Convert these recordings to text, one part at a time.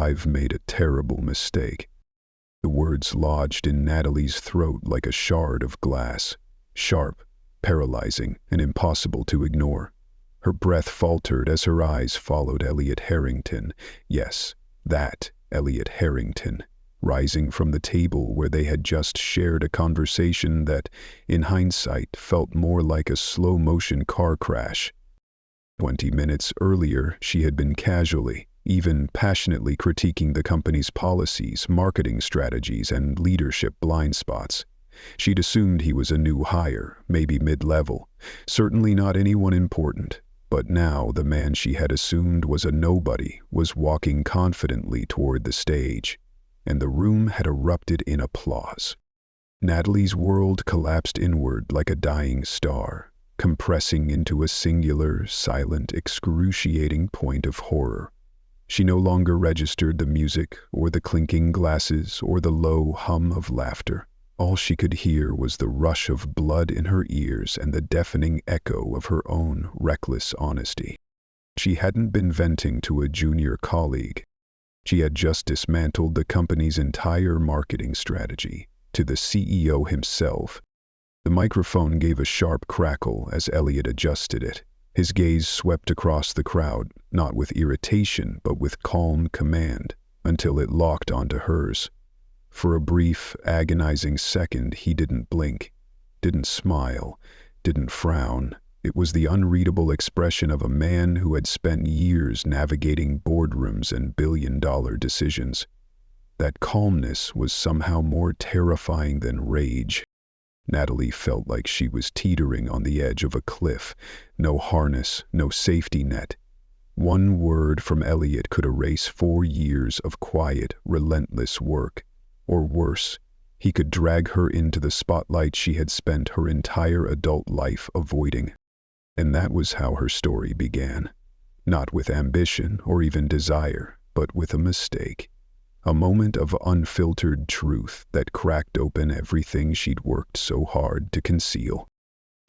"I've made a terrible mistake." The words lodged in Natalie's throat like a shard of glass, sharp, paralyzing, and impossible to ignore. Her breath faltered as her eyes followed Elliot Harrington. Yes, that Elliot Harrington, rising from the table where they had just shared a conversation that, in hindsight, felt more like a slow-motion car crash. 20 minutes earlier, she had been casually, even passionately critiquing the company's policies, marketing strategies, and leadership blind spots. She'd assumed he was a new hire, maybe mid-level, certainly not anyone important. But now the man she had assumed was a nobody was walking confidently toward the stage, and the room had erupted in applause. Natalie's world collapsed inward like a dying star, compressing into a singular, silent, excruciating point of horror. She no longer registered the music, or the clinking glasses, or the low hum of laughter. All she could hear was the rush of blood in her ears and the deafening echo of her own reckless honesty. She hadn't been venting to a junior colleague. She had just dismantled the company's entire marketing strategy, to the CEO himself. The microphone gave a sharp crackle as Elliot adjusted it. His gaze swept across the crowd, not with irritation but with calm command, until it locked onto hers. For a brief, agonizing second, he didn't blink, didn't smile, didn't frown. It was the unreadable expression of a man who had spent years navigating boardrooms and billion-dollar decisions. That calmness was somehow more terrifying than rage. Natalie felt like she was teetering on the edge of a cliff. No harness, no safety net. One word from Elliot could erase 4 years of quiet, relentless work. Or worse, he could drag her into the spotlight she had spent her entire adult life avoiding. And that was how her story began. Not with ambition or even desire, but with a mistake. A moment of unfiltered truth that cracked open everything she'd worked so hard to conceal.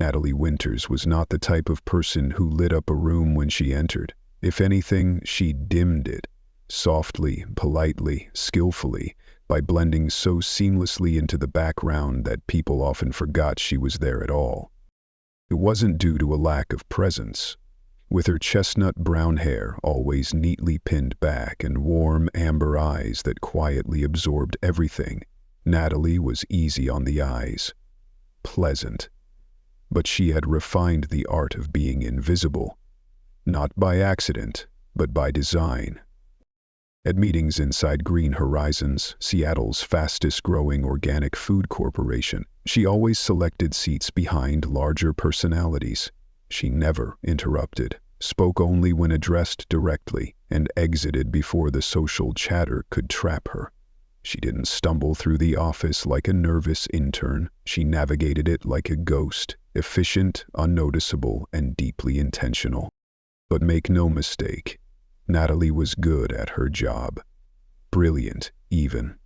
Natalie Winters was not the type of person who lit up a room when she entered. If anything, she dimmed it, softly, politely, skillfully, by blending so seamlessly into the background that people often forgot she was there at all. It wasn't due to a lack of presence. With her chestnut brown hair always neatly pinned back and warm amber eyes that quietly absorbed everything, Natalie was easy on the eyes. Pleasant. But she had refined the art of being invisible. Not by accident, but by design. At meetings inside Green Horizons, Seattle's fastest-growing organic food corporation, she always selected seats behind larger personalities. She never interrupted, spoke only when addressed directly, and exited before the social chatter could trap her. She didn't stumble through the office like a nervous intern. She navigated it like a ghost, efficient, unnoticeable, and deeply intentional. But make no mistake, Natalie was good at her job. Brilliant, even.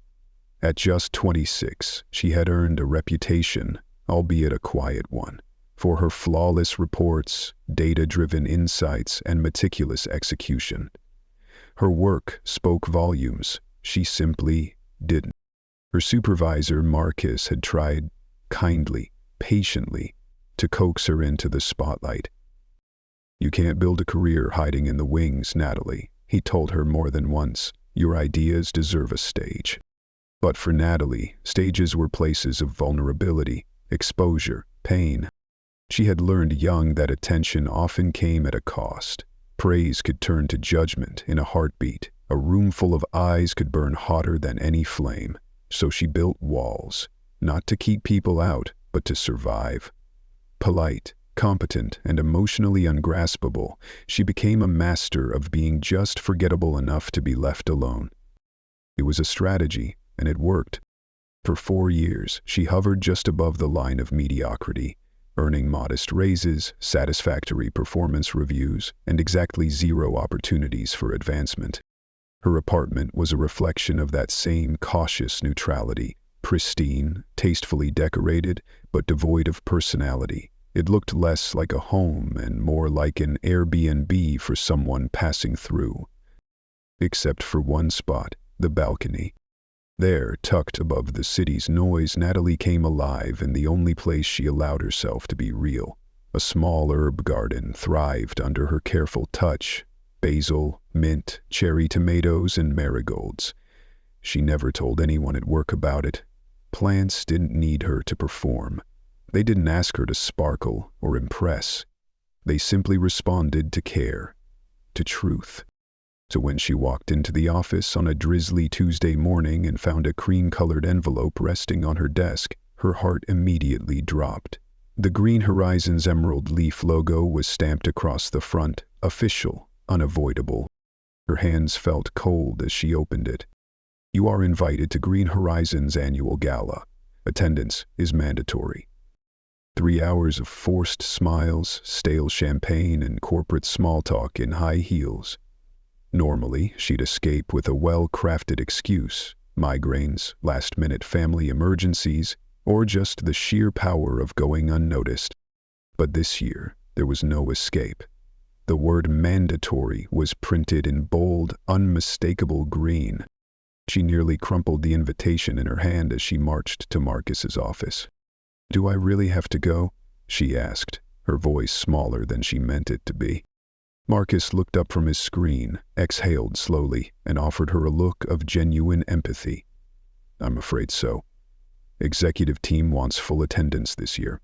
At just 26, she had earned a reputation, albeit a quiet one, for her flawless reports, data-driven insights, and meticulous execution. Her work spoke volumes. She simply didn't. Her supervisor, Marcus, had tried, kindly, patiently, to coax her into the spotlight. "You can't build a career hiding in the wings, Natalie," he told her more than once. "Your ideas deserve a stage." But for Natalie, stages were places of vulnerability, exposure, pain. She had learned young that attention often came at a cost. Praise could turn to judgment in a heartbeat. A room full of eyes could burn hotter than any flame. So she built walls, not to keep people out, but to survive. Polite, competent, and emotionally ungraspable, she became a master of being just forgettable enough to be left alone. It was a strategy, and it worked. For 4 years, she hovered just above the line of mediocrity, earning modest raises, satisfactory performance reviews, and exactly 0 opportunities for advancement. Her apartment was a reflection of that same cautious neutrality, pristine, tastefully decorated, but devoid of personality. It looked less like a home and more like an Airbnb for someone passing through. except for one spot, the balcony. There, tucked above the city's noise, Natalie came alive in the only place she allowed herself to be real. A small herb garden thrived under her careful touch: basil, mint, cherry tomatoes, and marigolds. She never told anyone at work about it. Plants didn't need her to perform. They didn't ask her to sparkle or impress. They simply responded to care, to truth. So when she walked into the office on a drizzly Tuesday morning and found a cream-colored envelope resting on her desk, her heart immediately dropped. The Green Horizons emerald leaf logo was stamped across the front, official, unavoidable. Her hands felt cold as she opened it. You are invited to Green Horizons' annual gala. Attendance is mandatory. 3 hours of forced smiles, stale champagne, and corporate small talk in high heels. Normally, she'd escape with a well-crafted excuse: migraines, last-minute family emergencies, or just the sheer power of going unnoticed. But this year, there was no escape. The word mandatory was printed in bold, unmistakable green. She nearly crumpled the invitation in her hand as she marched to Marcus's office. "Do I really have to go?" she asked, her voice smaller than she meant it to be. Marcus looked up from his screen, exhaled slowly, and offered her a look of genuine empathy. "I'm afraid so. Executive team wants full attendance this year.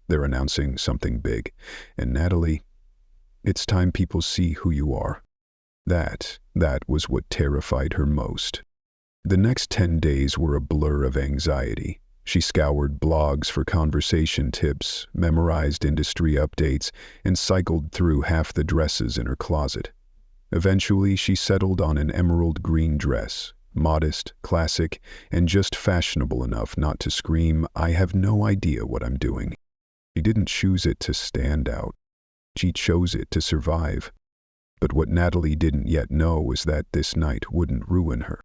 They're announcing something big. And Natalie, it's time people see who you are." That was what terrified her most. The next 10 days were a blur of anxiety. She scoured blogs for conversation tips, memorized industry updates, and cycled through half the dresses in her closet. Eventually, she settled on an emerald green dress, modest, classic, and just fashionable enough not to scream, "I have no idea what I'm doing." She didn't choose it to stand out. She chose it to survive. But what Natalie didn't yet know was that this night wouldn't ruin her.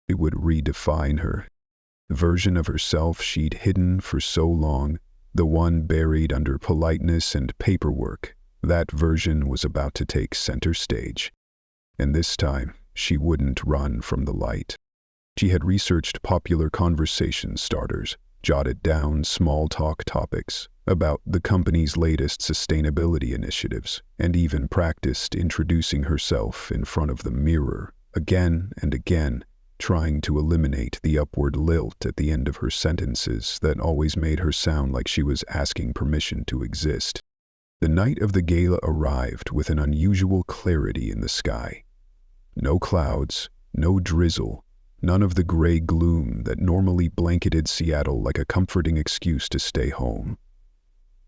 It would redefine her. The version of herself she'd hidden for so long, the one buried under politeness and paperwork, that version was about to take center stage. And this time, she wouldn't run from the light. She had researched popular conversation starters, jotted down small talk topics about the company's latest sustainability initiatives, and even practiced introducing herself in front of the mirror again and again, trying to eliminate the upward lilt at the end of her sentences that always made her sound like she was asking permission to exist. The night of the gala arrived with an unusual clarity in the sky. No clouds, no drizzle, none of the gray gloom that normally blanketed Seattle like a comforting excuse to stay home.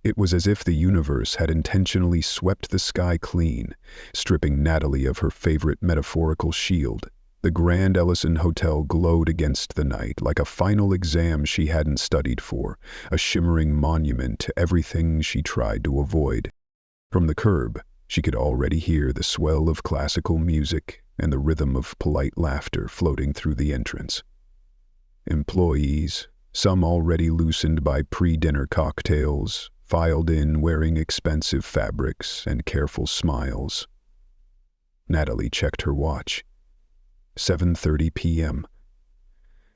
It was as if the universe had intentionally swept the sky clean, stripping Natalie of her favorite metaphorical shield. The Grand Ellison Hotel glowed against the night like a final exam she hadn't studied for, a shimmering monument to everything she tried to avoid. From the curb, she could already hear the swell of classical music and the rhythm of polite laughter floating through the entrance. Employees, some already loosened by pre-dinner cocktails, filed in wearing expensive fabrics and careful smiles. Natalie checked her watch. 7:30 p.m.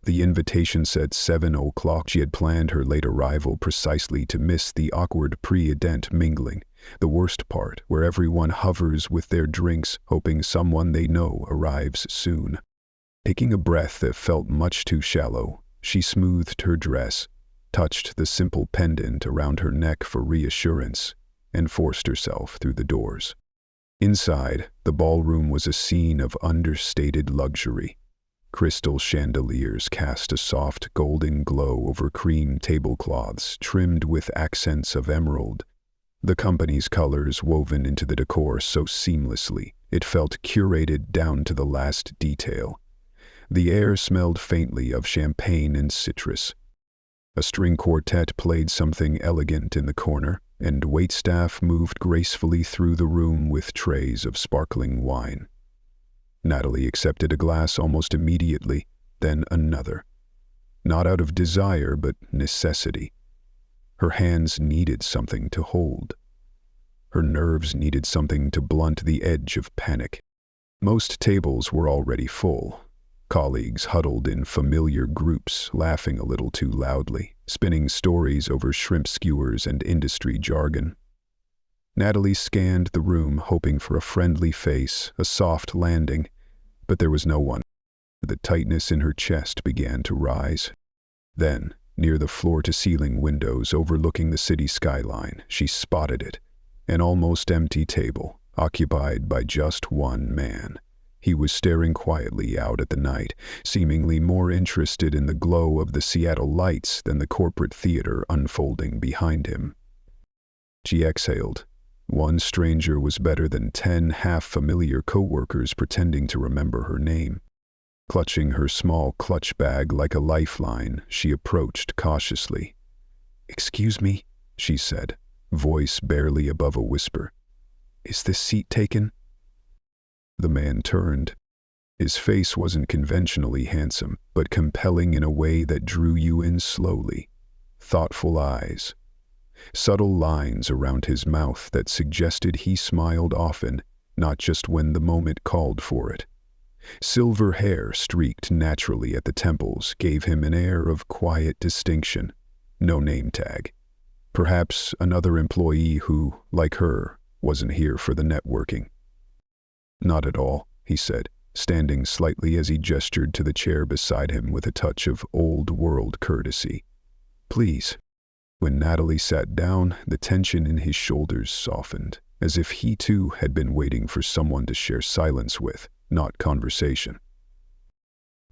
The invitation said 7 o'clock. She had planned her late arrival precisely to miss the awkward pre-event mingling, the worst part, where everyone hovers with their drinks, hoping someone they know arrives soon. Taking a breath that felt much too shallow, she smoothed her dress, touched the simple pendant around her neck for reassurance, and forced herself through the doors. Inside, the ballroom was a scene of understated luxury. Crystal chandeliers cast a soft golden glow over cream tablecloths trimmed with accents of emerald. The company's colors woven into the decor so seamlessly, it felt curated down to the last detail. The air smelled faintly of champagne and citrus. A string quartet played something elegant in the corner, and waitstaff moved gracefully through the room with trays of sparkling wine. Natalie accepted a glass almost immediately, then another. Not out of desire, but necessity. Her hands needed something to hold. Her nerves needed something to blunt the edge of panic. Most tables were already full. Colleagues huddled in familiar groups, laughing a little too loudly, spinning stories over shrimp skewers and industry jargon. Natalie scanned the room, hoping for a friendly face, a soft landing, but there was no one. The tightness in her chest began to rise. Then, near the floor-to-ceiling windows overlooking the city skyline, she spotted it, an almost empty table, occupied by just one man. He was staring quietly out at the night, seemingly more interested in the glow of the Seattle lights than the corporate theater unfolding behind him. She exhaled. One stranger was better than 10 half-familiar co-workers pretending to remember her name. Clutching her small clutch bag like a lifeline, she approached cautiously. "Excuse me," she said, voice barely above a whisper. "Is this seat taken?" The man turned. His face wasn't conventionally handsome, but compelling in a way that drew you in slowly. Thoughtful eyes. Subtle lines around his mouth that suggested he smiled often, not just when the moment called for it. Silver hair streaked naturally at the temples gave him an air of quiet distinction. No name tag. Perhaps another employee who, like her, wasn't here for the networking. "Not at all," he said, standing slightly as he gestured to the chair beside him with a touch of old-world courtesy. "Please." When Natalie sat down, the tension in his shoulders softened, as if he too had been waiting for someone to share silence with, not conversation.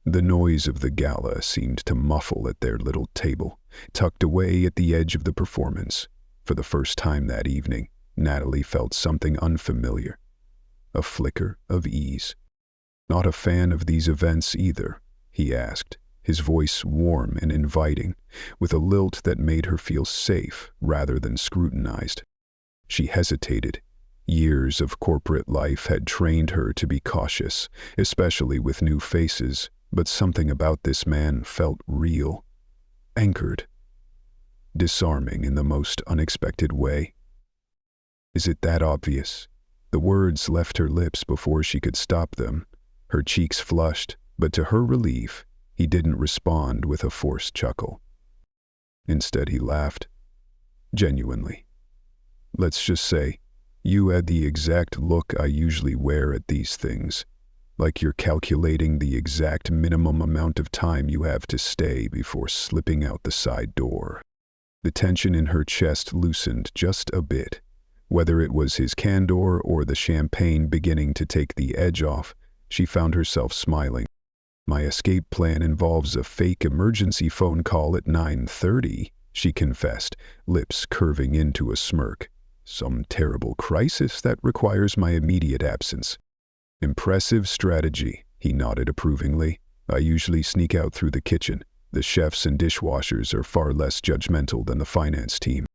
The noise of the gala seemed to muffle at their little table, tucked away at the edge of the performance. For the first time that evening, Natalie felt something unfamiliar. A flicker of ease. "Not a fan of these events either?" he asked, his voice warm and inviting, with a lilt that made her feel safe rather than scrutinized. She hesitated. Years of corporate life had trained her to be cautious, especially with new faces, but something about this man felt real, anchored, disarming in the most unexpected way. "Is it that obvious?" The words left her lips before she could stop them. Her cheeks flushed, but to her relief, he didn't respond with a forced chuckle. Instead, he laughed. Genuinely. "Let's just say, you had the exact look I usually wear at these things, like you're calculating the exact minimum amount of time you have to stay before slipping out the side door." The tension in her chest loosened just a bit. Whether it was his candor or the champagne beginning to take the edge off, she found herself smiling. "My escape plan involves a fake emergency phone call at 9:30, she confessed, lips curving into a smirk. "Some terrible crisis that requires my immediate absence." "Impressive strategy," he nodded approvingly. "I usually sneak out through the kitchen. The chefs and dishwashers are far less judgmental than the finance team."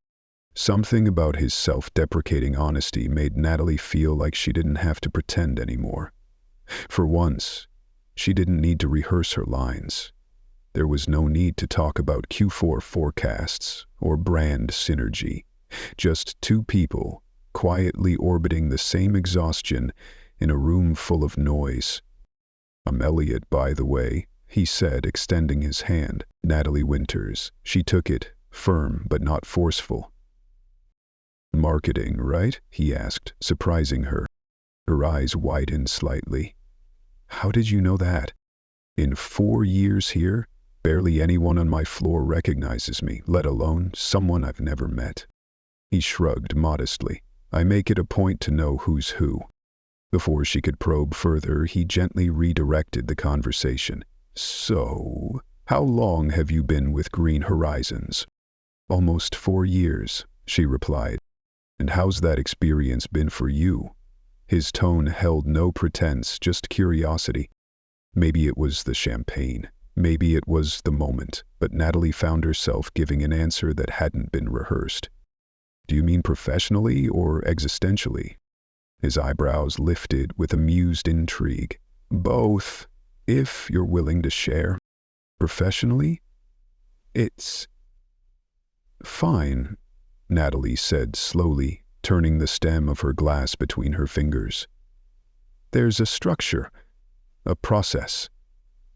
Something about his self-deprecating honesty made Natalie feel like she didn't have to pretend anymore. For once, she didn't need to rehearse her lines. There was no need to talk about Q4 forecasts or brand synergy. Just two people, quietly orbiting the same exhaustion in a room full of noise. "I'm Elliot, by the way," he said, extending his hand. "Natalie Winters." She took it, firm but not forceful. "Marketing, right?" he asked, surprising her. Her eyes widened slightly. "How did you know that?" "In 4 years here, barely anyone on my floor recognizes me, let alone someone I've never met." He shrugged modestly. "I make it a point to know who's who." Before she could probe further, he gently redirected the conversation. "So, how long have you been with Green Horizons?" "Almost 4 years," she replied. "And how's that experience been for you?" His tone held no pretense, just curiosity. Maybe it was the champagne. Maybe it was the moment, but Natalie found herself giving an answer that hadn't been rehearsed. "Do you mean professionally or existentially?" His eyebrows lifted with amused intrigue. "Both, if you're willing to share." "Professionally? It's fine," Natalie said slowly, turning the stem of her glass between her fingers. There's a structure, a process.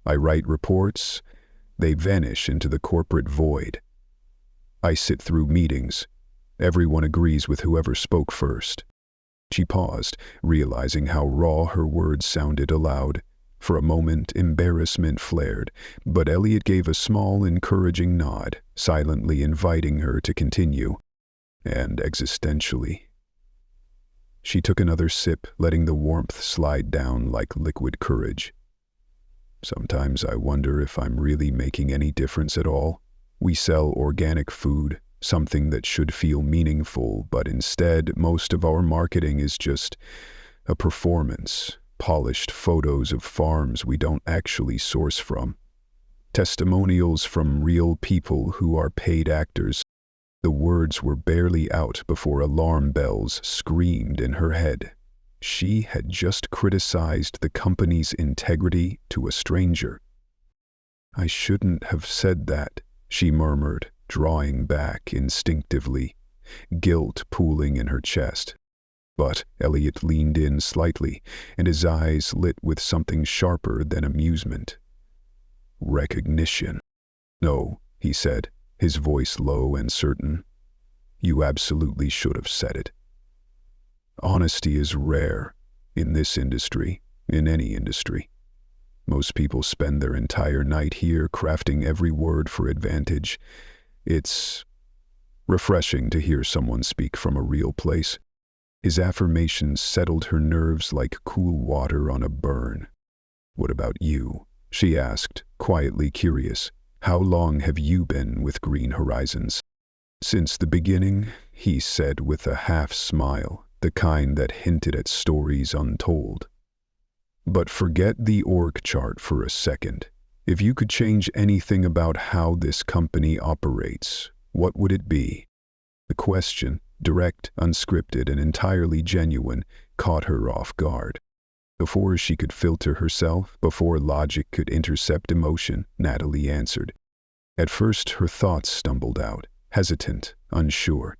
I write reports, they vanish into the corporate void. I sit through meetings. Everyone agrees with whoever spoke first. She paused, realizing how raw her words sounded aloud. For a moment, embarrassment flared, but Elliot gave a small, encouraging nod, silently inviting her to continue. And existentially. She took another sip, letting the warmth slide down like liquid courage. Sometimes I wonder if I'm really making any difference at all. We sell organic food, something that should feel meaningful, but instead, most of our marketing is just a performance, polished photos of farms we don't actually source from, testimonials from real people who are paid actors. The words were barely out before alarm bells screamed in her head. She had just criticized the company's integrity to a stranger. "I shouldn't have said that," she murmured, drawing back instinctively, guilt pooling in her chest. But Elliot leaned in slightly, and his eyes lit with something sharper than amusement. "Recognition." "No," he said, his voice low and certain. "You absolutely should have said it. Honesty is rare in this industry, in any industry. Most people spend their entire night here crafting every word for advantage. It's refreshing to hear someone speak from a real place." His affirmations settled her nerves like cool water on a burn. "What about you?" she asked, quietly curious. "How long have you been with Green Horizons?" "Since the beginning," he said with a half-smile, the kind that hinted at stories untold. "But forget the org chart for a second. If you could change anything about how this company operates, what would it be?" The question, direct, unscripted, and entirely genuine, caught her off guard. Before she could filter herself, before logic could intercept emotion, Natalie answered. At first her thoughts stumbled out, hesitant, unsure.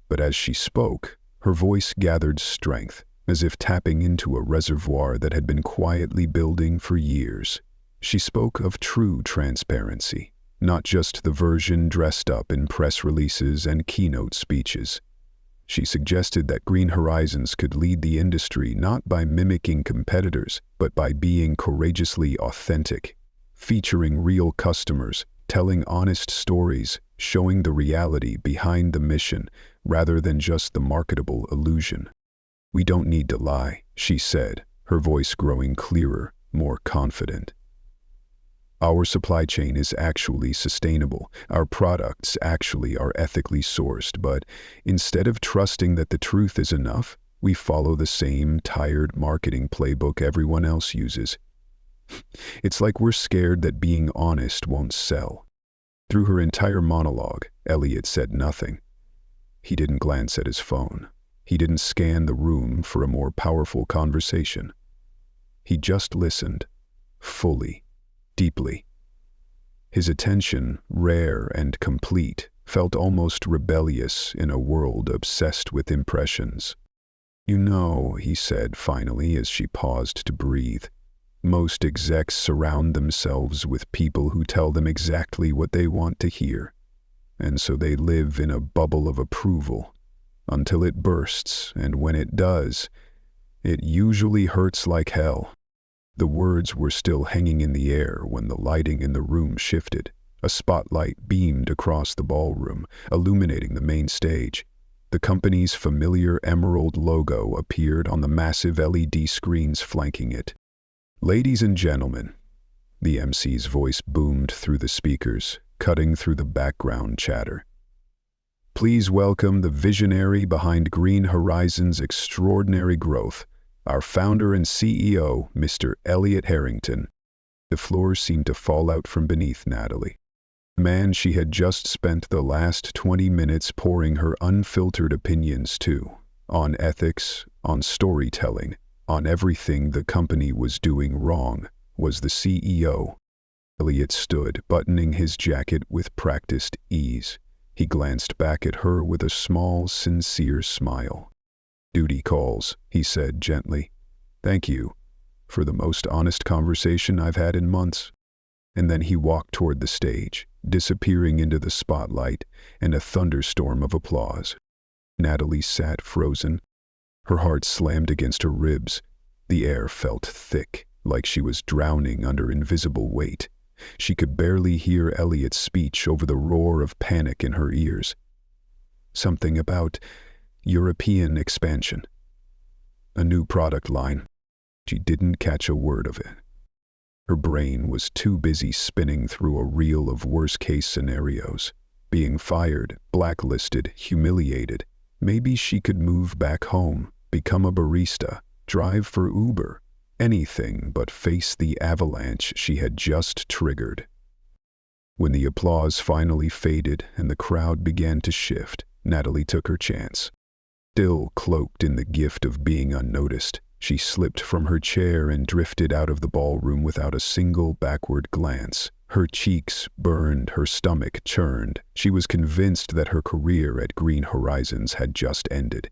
But as she spoke, her voice gathered strength, as if tapping into a reservoir that had been quietly building for years. She spoke of true transparency, not just the version dressed up in press releases and keynote speeches. She suggested that Green Horizons could lead the industry not by mimicking competitors, but by being courageously authentic, featuring real customers, telling honest stories, showing the reality behind the mission rather than just the marketable illusion. "We don't need to lie," she said, her voice growing clearer, more confident. "Our supply chain is actually sustainable. Our products actually are ethically sourced, but instead of trusting that the truth is enough, we follow the same tired marketing playbook everyone else uses. It's like we're scared that being honest won't sell." Through her entire monologue, Elliot said nothing. He didn't glance at his phone. He didn't scan the room for a more powerful conversation. He just listened, fully, deeply. His attention, rare and complete, felt almost rebellious in a world obsessed with impressions. "You know," he said finally as she paused to breathe, "most execs surround themselves with people who tell them exactly what they want to hear. And so they live in a bubble of approval, until it bursts, and when it does, it usually hurts like hell." The words were still hanging in the air when the lighting in the room shifted. A spotlight beamed across the ballroom, illuminating the main stage. The company's familiar emerald logo appeared on the massive LED screens flanking it. "Ladies and gentlemen," the MC's voice boomed through the speakers, cutting through the background chatter. "Please welcome the visionary behind Green Horizons' extraordinary growth, our founder and CEO, Mr. Elliot Harrington." The floor seemed to fall out from beneath Natalie. The man she had just spent the last 20 minutes pouring her unfiltered opinions to, on ethics, on storytelling, on everything the company was doing wrong, was the CEO. Elliot stood, buttoning his jacket with practiced ease. He glanced back at her with a small, sincere smile. "Duty calls," he said gently. "Thank you. for the most honest conversation I've had in months." And then he walked toward the stage, disappearing into the spotlight and a thunderstorm of applause. Natalie sat frozen. Her heart slammed against her ribs. The air felt thick, like she was drowning under invisible weight. She could barely hear Elliot's speech over the roar of panic in her ears. Something about European expansion. A new product line. She didn't catch a word of it. Her brain was too busy spinning through a reel of worst-case scenarios. Being fired, blacklisted, humiliated. Maybe she could move back home, become a barista, drive for Uber. Anything but face the avalanche she had just triggered. When the applause finally faded and the crowd began to shift, Natalie took her chance. Still cloaked in the gift of being unnoticed, she slipped from her chair and drifted out of the ballroom without a single backward glance. Her cheeks burned, her stomach churned. She was convinced that her career at Green Horizons had just ended.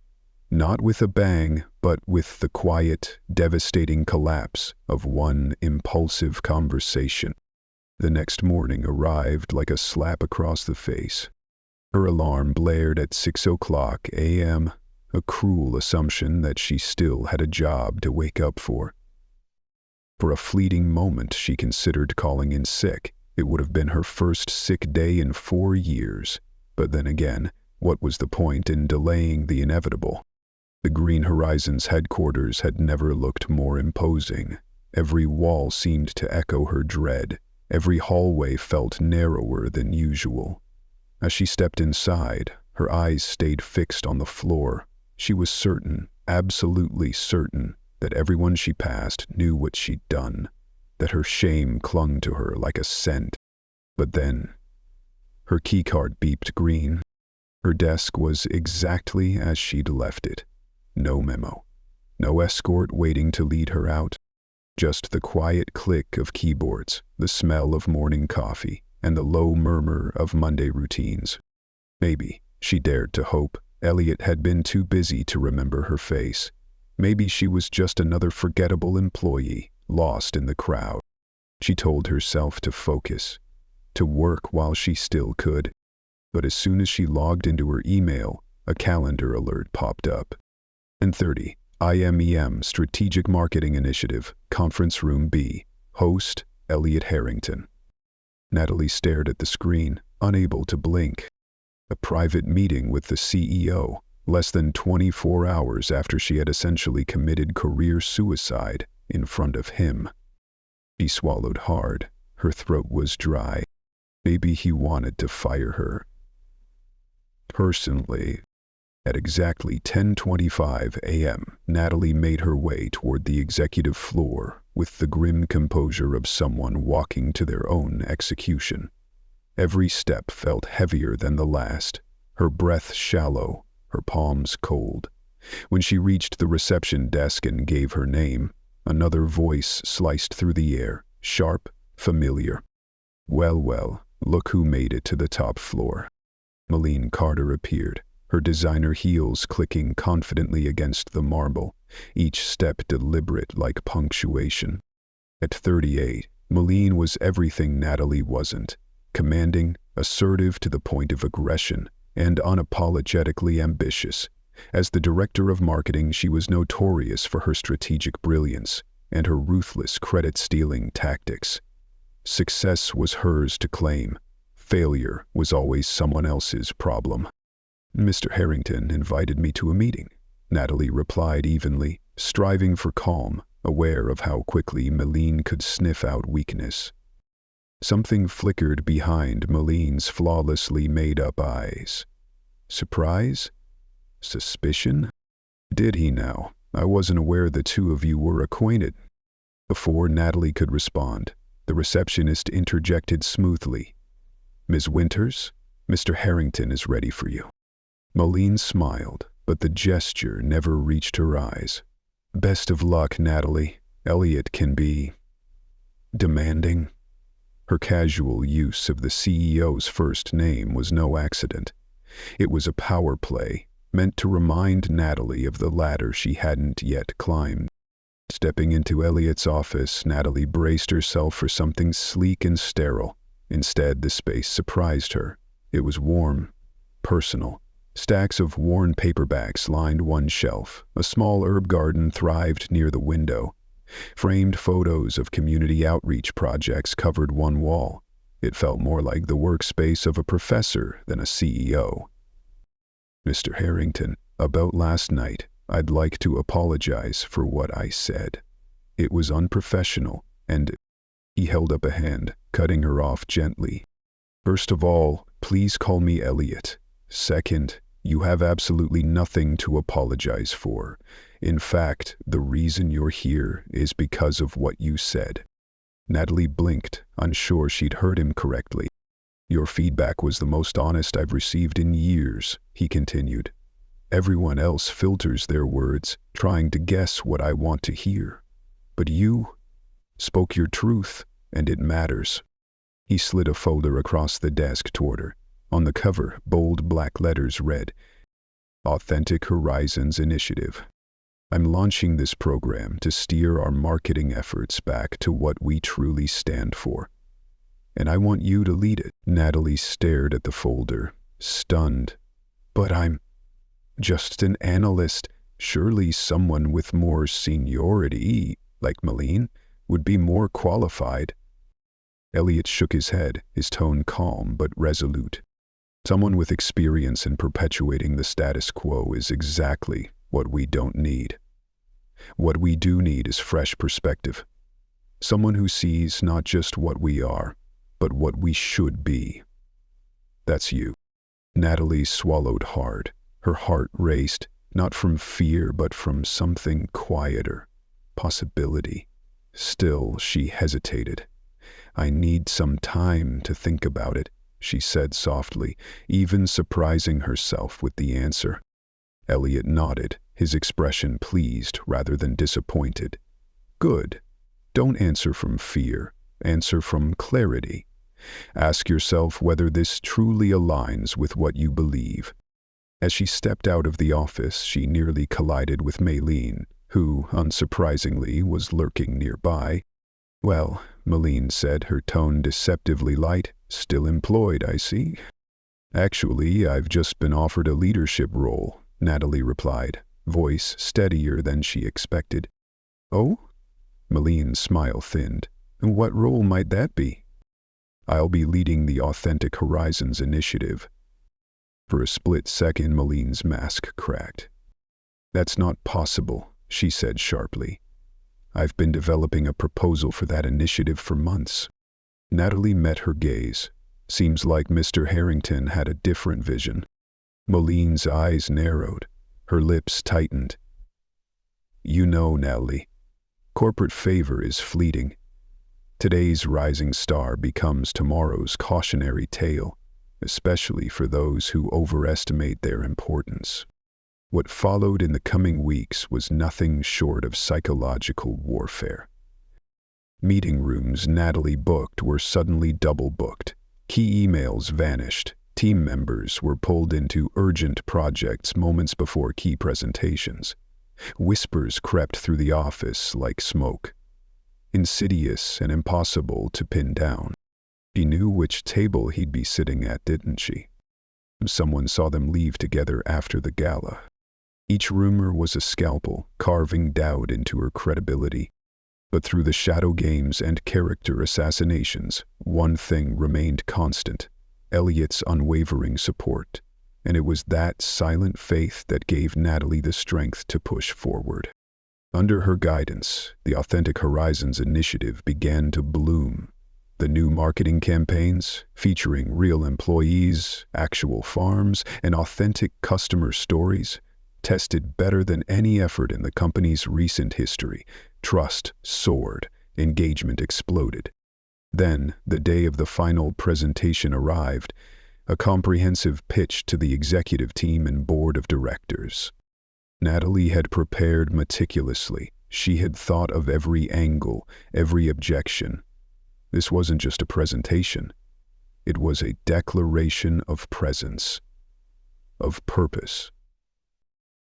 Not with a bang, but with the quiet, devastating collapse of one impulsive conversation. The next morning arrived like a slap across the face. Her alarm blared at 6:00 a.m., a cruel assumption that she still had a job to wake up for. For a fleeting moment, she considered calling in sick. It would have been her first sick day in 4 years. But then again, what was the point in delaying the inevitable? The Green Horizons headquarters had never looked more imposing. Every wall seemed to echo her dread. Every hallway felt narrower than usual. As she stepped inside, her eyes stayed fixed on the floor. She was certain, absolutely certain, that everyone she passed knew what she'd done, that her shame clung to her like a scent. But then, her keycard beeped green. Her desk was exactly as she'd left it. No memo. No escort waiting to lead her out. Just the quiet click of keyboards, the smell of morning coffee, and the low murmur of Monday routines. Maybe, she dared to hope, Elliot had been too busy to remember her face. Maybe she was just another forgettable employee, lost in the crowd. She told herself to focus, to work while she still could. But as soon as she logged into her email, a calendar alert popped up. 10:30, IMEM Strategic Marketing Initiative, Conference Room B, host, Elliot Harrington. Natalie stared at the screen, unable to blink. A private meeting with the CEO, less than 24 hours after she had essentially committed career suicide in front of him. She swallowed hard. Her throat was dry. Maybe he wanted to fire her. Personally, at exactly 10:25 a.m., Natalie made her way toward the executive floor with the grim composure of someone walking to their own execution. Every step felt heavier than the last, her breath shallow, her palms cold. When she reached the reception desk and gave her name, another voice sliced through the air, sharp, familiar. Well, look who made it to the top floor. Malene Carter appeared, her designer heels clicking confidently against the marble, each step deliberate like punctuation. At 38, Malene was everything Natalie wasn't, commanding, assertive to the point of aggression, and unapologetically ambitious. As the director of marketing, she was notorious for her strategic brilliance and her ruthless credit-stealing tactics. Success was hers to claim. Failure was always someone else's problem. "Mr. Harrington invited me to a meeting," Natalie replied evenly, striving for calm, aware of how quickly Malene could sniff out weakness. Something flickered behind Malene's flawlessly made-up eyes. Surprise? Suspicion? Did he now? I wasn't aware the two of you were acquainted. Before Natalie could respond, the receptionist interjected smoothly. "Ms. Winters, Mr. Harrington is ready for you." Malene smiled, but the gesture never reached her eyes. "Best of luck, Natalie. Elliot can be demanding." Her casual use of the CEO's first name was no accident. It was a power play, meant to remind Natalie of the ladder she hadn't yet climbed. Stepping into Elliot's office, Natalie braced herself for something sleek and sterile. Instead, the space surprised her. It was warm, personal. Stacks of worn paperbacks lined one shelf. A small herb garden thrived near the window. Framed photos of community outreach projects covered one wall. It felt more like the workspace of a professor than a CEO. "Mr. Harrington, about last night, I'd like to apologize for what I said. It was unprofessional, and..." He held up a hand, cutting her off gently. "First of all, please call me Elliot. Second, you have absolutely nothing to apologize for. In fact, the reason you're here is because of what you said." Natalie blinked, unsure she'd heard him correctly. "Your feedback was the most honest I've received in years," he continued. "Everyone else filters their words, trying to guess what I want to hear. But you spoke your truth, and it matters." He slid a folder across the desk toward her. On the cover, bold black letters read, "Authentic Horizons Initiative. I'm launching this program to steer our marketing efforts back to what we truly stand for. And I want you to lead it." Natalie stared at the folder, stunned. "But I'm just an analyst. Surely someone with more seniority, like Malene, would be more qualified." Elliot shook his head, his tone calm but resolute. "Someone with experience in perpetuating the status quo is exactly what we don't need. What we do need is fresh perspective. Someone who sees not just what we are, but what we should be. That's you." Natalie swallowed hard. Her heart raced, not from fear but from something quieter. Possibility. Still, she hesitated. "I need some time to think about it," she said softly, even surprising herself with the answer. Elliot nodded, his expression pleased rather than disappointed. "Good. Don't answer from fear. Answer from clarity. Ask yourself whether this truly aligns with what you believe." As she stepped out of the office, she nearly collided with Malene, who, unsurprisingly, was lurking nearby. "Well," Malene said, her tone deceptively light, "still employed, I see." "Actually, I've just been offered a leadership role," Natalie replied, voice steadier than she expected. "Oh?" Malene's smile thinned. "And what role might that be?" "I'll be leading the Authentic Horizons initiative." For a split second, Malene's mask cracked. "That's not possible," she said sharply. "I've been developing a proposal for that initiative for months." Natalie met her gaze. Seems like Mr. Harrington had a different vision. Malene's eyes narrowed. Her lips tightened. "You know, Natalie, corporate favor is fleeting. Today's rising star becomes tomorrow's cautionary tale, especially for those who overestimate their importance." What followed in the coming weeks was nothing short of psychological warfare. Meeting rooms Natalie booked were suddenly double-booked. Key emails vanished. Team members were pulled into urgent projects moments before key presentations. Whispers crept through the office like smoke. Insidious and impossible to pin down. She knew which table he'd be sitting at, didn't she? Someone saw them leave together after the gala. Each rumor was a scalpel, carving doubt into her credibility. But through the shadow games and character assassinations, one thing remained constant: Elliot's unwavering support. And it was that silent faith that gave Natalie the strength to push forward. Under her guidance, the Authentic Horizons initiative began to bloom. The new marketing campaigns, featuring real employees, actual farms, and authentic customer stories, tested better than any effort in the company's recent history. Trust soared, engagement exploded. Then, the day of the final presentation arrived, a comprehensive pitch to the executive team and board of directors. Natalie had prepared meticulously. She had thought of every angle, every objection. This wasn't just a presentation. It was a declaration of presence, of purpose.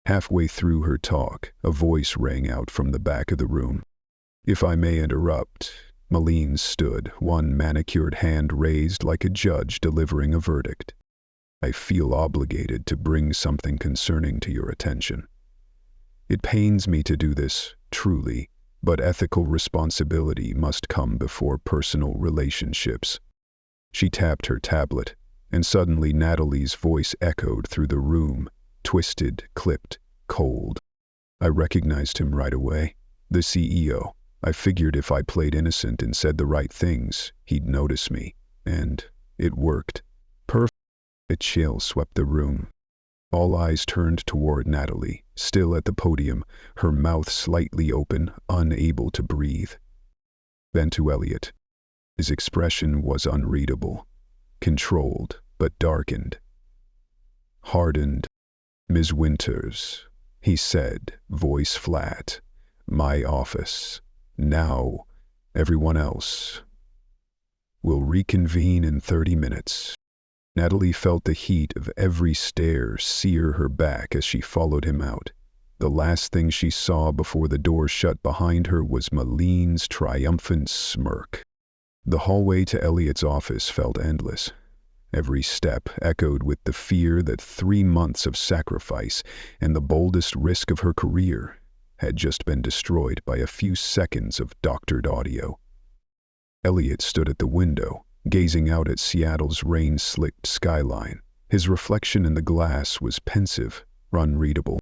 Halfway through her talk, a voice rang out from the back of the room. "If I may interrupt." Malene stood, one manicured hand raised like a judge delivering a verdict. "I feel obligated to bring something concerning to your attention. It pains me to do this, truly, but ethical responsibility must come before personal relationships." She tapped her tablet, and suddenly Natalie's voice echoed through the room, twisted, clipped, cold. I recognized him right away. The CEO. I figured if I played innocent and said the right things, he'd notice me. And it worked. Perfect. A chill swept the room. All eyes turned toward Natalie, still at the podium, her mouth slightly open, unable to breathe. Then to Elliot. His expression was unreadable, controlled but darkened. Hardened. "Ms. Winters," he said, voice flat. "My office. Now, everyone else. We'll reconvene in 30 minutes. Natalie felt the heat of every stare sear her back as she followed him out. The last thing she saw before the door shut behind her was Malene's triumphant smirk. The hallway to Elliot's office felt endless. Every step echoed with the fear that 3 months of sacrifice and the boldest risk of her career had just been destroyed by a few seconds of doctored audio. Elliot stood at the window, gazing out at Seattle's rain-slicked skyline. His reflection in the glass was pensive, unreadable.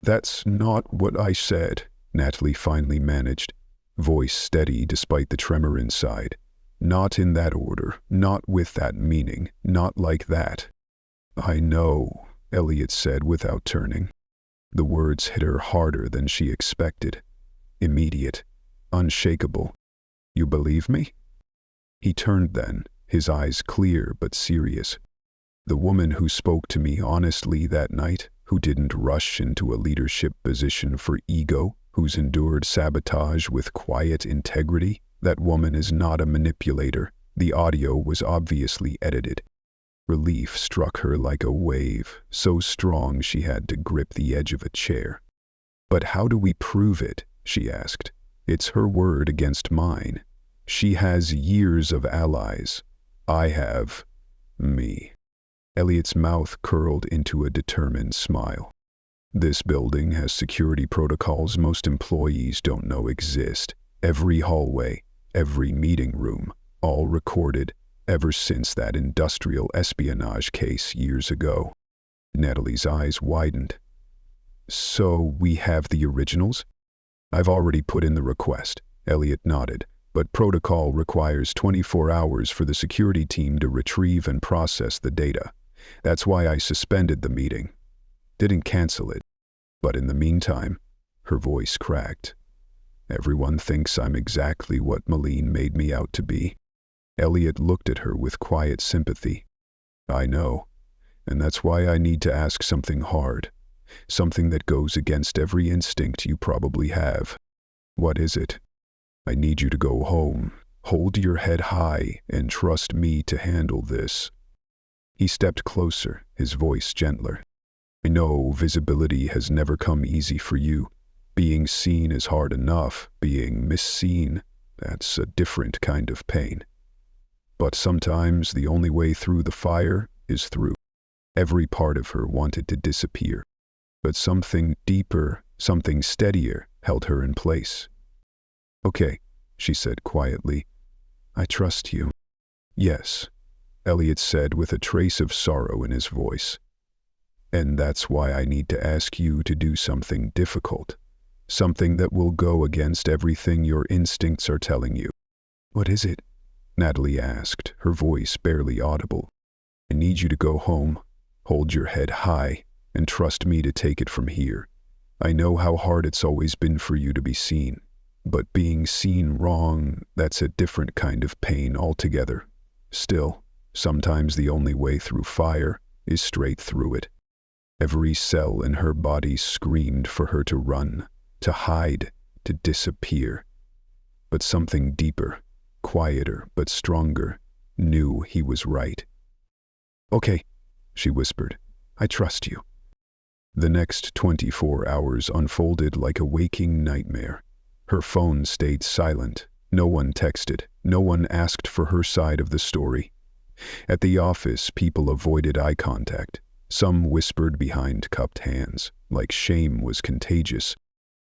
"That's not what I said," Natalie finally managed, voice steady despite the tremor inside. "Not in that order, not with that meaning, not like that." "I know," Elliot said without turning. The words hit her harder than she expected. Immediate, unshakable. "You believe me?" He turned then, his eyes clear but serious. "The woman who spoke to me honestly that night, who didn't rush into a leadership position for ego, who's endured sabotage with quiet integrity, that woman is not a manipulator." The audio was obviously edited. Relief struck her like a wave, so strong she had to grip the edge of a chair. "But how do we prove it?" she asked. "It's her word against mine. She has years of allies. I have me." Elliot's mouth curled into a determined smile. "This building has security protocols most employees don't know exist. Every hallway, every meeting room, all recorded, ever since that industrial espionage case years ago." Natalie's eyes widened. "So we have the originals?" "I've already put in the request," Elliot nodded, "but protocol requires 24 hours for the security team to retrieve and process the data. That's why I suspended the meeting. Didn't cancel it. But in the meantime," her voice cracked, "everyone thinks I'm exactly what Malene made me out to be." Elliot looked at her with quiet sympathy. "I know, and that's why I need to ask something hard, something that goes against every instinct you probably have." "What is it?" "I need you to go home, hold your head high, and trust me to handle this." He stepped closer, his voice gentler. "I know visibility has never come easy for you. Being seen is hard enough. Being misseen, that's a different kind of pain. But sometimes the only way through the fire is through." Every part of her wanted to disappear, but something deeper, something steadier, held her in place. "Okay," she said quietly. "I trust you." "Yes," Elliot said with a trace of sorrow in his voice. "And that's why I need to ask you to do something difficult, something that will go against everything your instincts are telling you." "What is it?" Natalie asked, her voice barely audible. "I need you to go home, hold your head high, and trust me to take it from here. I know how hard it's always been for you to be seen, but being seen wrong, that's a different kind of pain altogether. Still, sometimes the only way through fire is straight through it." Every cell in her body screamed for her to run, to hide, to disappear. But something deeper, quieter but stronger, knew he was right. "Okay," she whispered. "I trust you." The next 24 hours unfolded like a waking nightmare. Her phone stayed silent. No one texted. No one asked for her side of the story. At the office, people avoided eye contact. Some whispered behind cupped hands, like shame was contagious.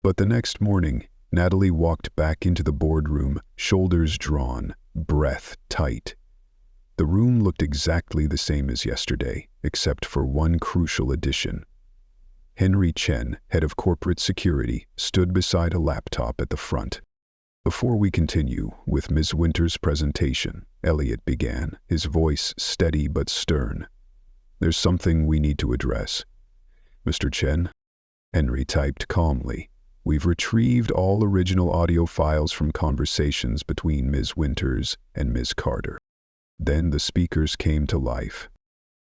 But the next morning, Natalie walked back into the boardroom, shoulders drawn, breath tight. The room looked exactly the same as yesterday, except for one crucial addition. Henry Chen, head of corporate security, stood beside a laptop at the front. Before we continue with Ms. Winters' presentation, Elliot began, his voice steady but stern. There's something we need to address. Mr. Chen, Henry typed calmly. We've retrieved all original audio files from conversations between Ms. Winters and Ms. Carter. Then the speakers came to life.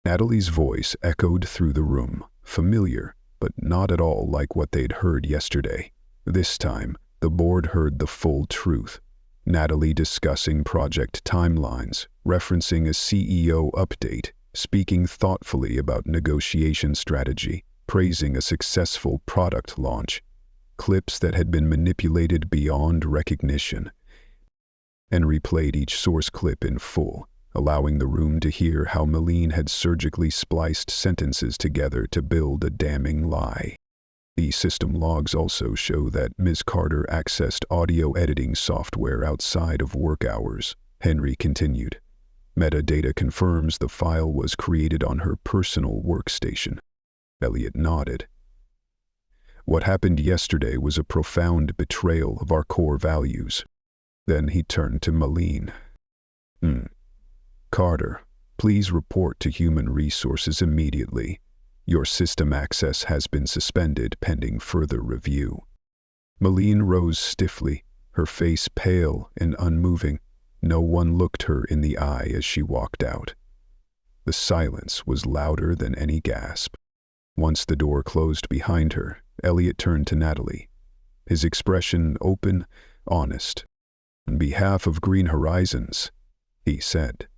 Natalie's voice echoed through the room, familiar, but not at all like what they'd heard yesterday. This time, the board heard the full truth. Natalie discussing project timelines, referencing a CEO update, speaking thoughtfully about negotiation strategy, praising a successful product launch. Clips that had been manipulated beyond recognition. And replayed each source clip in full, allowing the room to hear how Malene had surgically spliced sentences together to build a damning lie. The system logs also show that Ms. Carter accessed audio editing software outside of work hours. Henry continued. Metadata confirms the file was created on her personal workstation. Elliot nodded. What happened yesterday was a profound betrayal of our core values. Then he turned to Malene. Carter, please report to Human Resources immediately. Your system access has been suspended pending further review. Malene rose stiffly, her face pale and unmoving. No one looked her in the eye as she walked out. The silence was louder than any gasp. Once the door closed behind her, Elliot turned to Natalie, his expression open, honest. On behalf of Green Horizons, he said,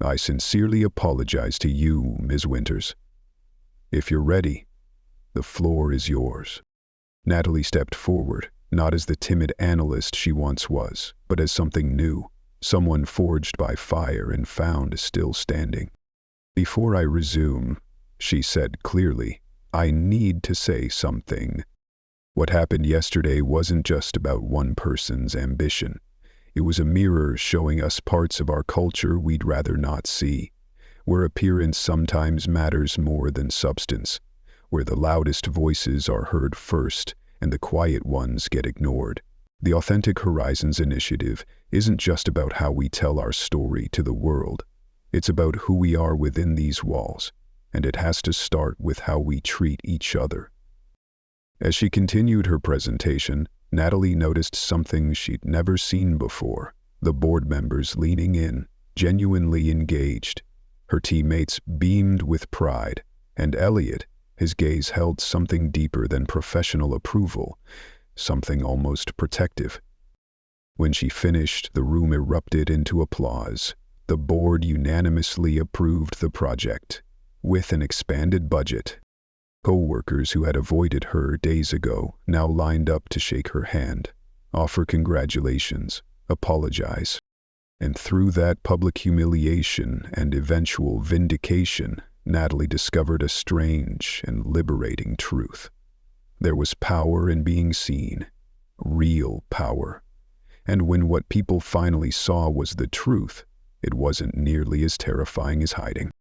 I sincerely apologize to you, Ms. Winters. If you're ready, the floor is yours. Natalie stepped forward, not as the timid analyst she once was, but as something new, someone forged by fire and found still standing. Before I resume, she said clearly, I need to say something. What happened yesterday wasn't just about one person's ambition. It was a mirror showing us parts of our culture we'd rather not see, where appearance sometimes matters more than substance, where the loudest voices are heard first and the quiet ones get ignored. The Authentic Horizons initiative isn't just about how we tell our story to the world. It's about who we are within these walls, and it has to start with how we treat each other. As she continued her presentation, Natalie noticed something she'd never seen before, the board members leaning in, genuinely engaged. Her teammates beamed with pride, and Elliot, his gaze held something deeper than professional approval, something almost protective. When she finished, the room erupted into applause. The board unanimously approved the project, with an expanded budget. Co-workers who had avoided her days ago now lined up to shake her hand, offer congratulations, apologize. And through that public humiliation and eventual vindication, Natalie discovered a strange and liberating truth. There was power in being seen, real power. And when what people finally saw was the truth, it wasn't nearly as terrifying as hiding.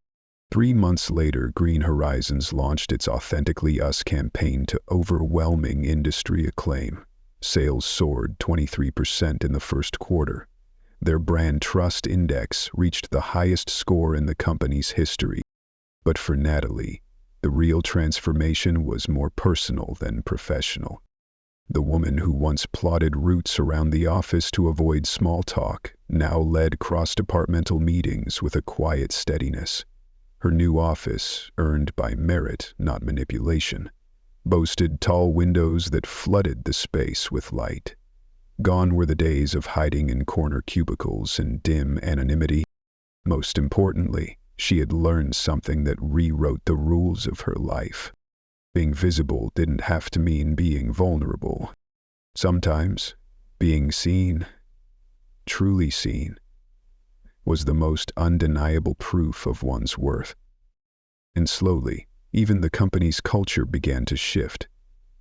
3 months later, Green Horizons launched its Authentically Us campaign to overwhelming industry acclaim. Sales soared 23% in the first quarter. Their brand trust index reached the highest score in the company's history. But for Natalie, the real transformation was more personal than professional. The woman who once plotted routes around the office to avoid small talk now led cross-departmental meetings with a quiet steadiness. Her new office, earned by merit, not manipulation, boasted tall windows that flooded the space with light. Gone were the days of hiding in corner cubicles and dim anonymity. Most importantly, she had learned something that rewrote the rules of her life. Being visible didn't have to mean being vulnerable. Sometimes, being seen, truly seen, was the most undeniable proof of one's worth. And slowly, even the company's culture began to shift.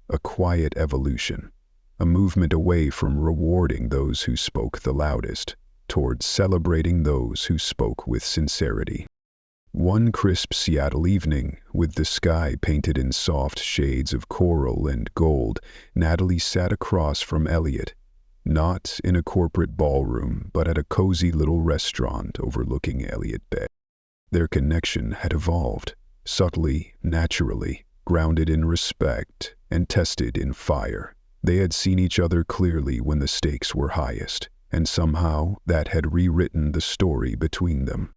A quiet evolution, a movement away from rewarding those who spoke the loudest, towards celebrating those who spoke with sincerity. One crisp Seattle evening, with the sky painted in soft shades of coral and gold, Natalie sat across from Elliot, not in a corporate ballroom, but at a cozy little restaurant overlooking Elliot Bay. Their connection had evolved, subtly, naturally, grounded in respect and tested in fire. They had seen each other clearly when the stakes were highest, and somehow that had rewritten the story between them.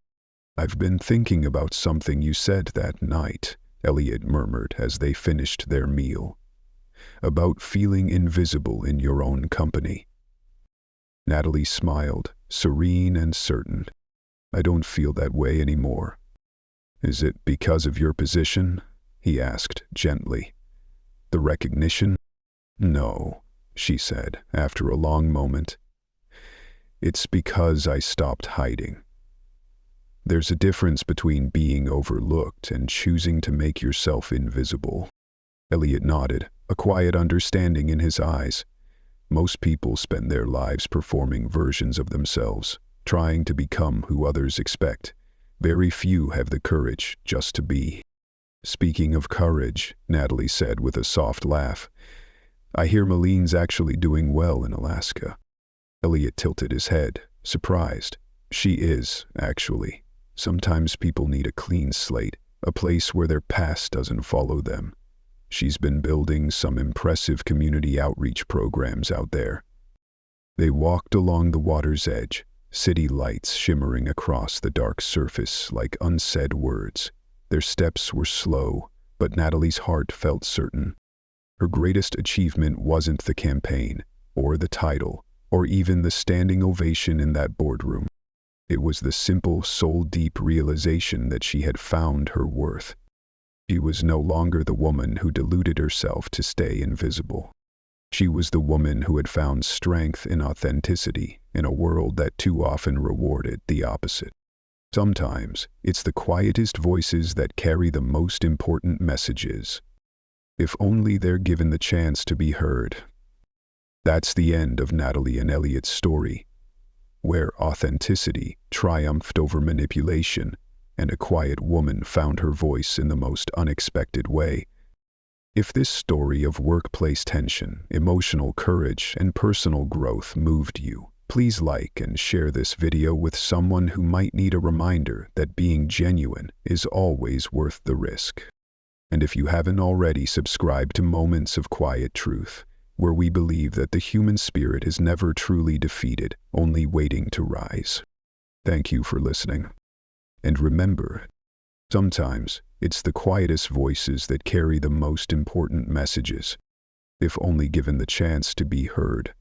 "I've been thinking about something you said that night," Elliot murmured as they finished their meal. "About feeling invisible in your own company." Natalie smiled, serene and certain. "I don't feel that way anymore." "Is it because of your position?" he asked gently. "The recognition?" "No," she said after a long moment. "It's because I stopped hiding. There's a difference between being overlooked and choosing to make yourself invisible." Elliot nodded, a quiet understanding in his eyes. Most people spend their lives performing versions of themselves, trying to become who others expect. Very few have the courage just to be. "Speaking of courage," Natalie said with a soft laugh, "I hear Maline's actually doing well in Alaska." Elliot tilted his head, surprised. "She is, actually. Sometimes people need a clean slate, a place where their past doesn't follow them. She's been building some impressive community outreach programs out there." They walked along the water's edge, city lights shimmering across the dark surface like unsaid words. Their steps were slow, but Natalie's heart felt certain. Her greatest achievement wasn't the campaign, or the title, or even the standing ovation in that boardroom. It was the simple, soul-deep realization that she had found her worth. She was no longer the woman who deluded herself to stay invisible. She was the woman who had found strength in authenticity in a world that too often rewarded the opposite. Sometimes, it's the quietest voices that carry the most important messages, if only they're given the chance to be heard. That's the end of Natalie and Elliot's story, where authenticity triumphed over manipulation, and a quiet woman found her voice in the most unexpected way. If this story of workplace tension, emotional courage, and personal growth moved you, please like and share this video with someone who might need a reminder that being genuine is always worth the risk. And if you haven't already, subscribe to Moments of Quiet Truth, where we believe that the human spirit is never truly defeated, only waiting to rise. Thank you for listening. And remember, sometimes it's the quietest voices that carry the most important messages, if only given the chance to be heard.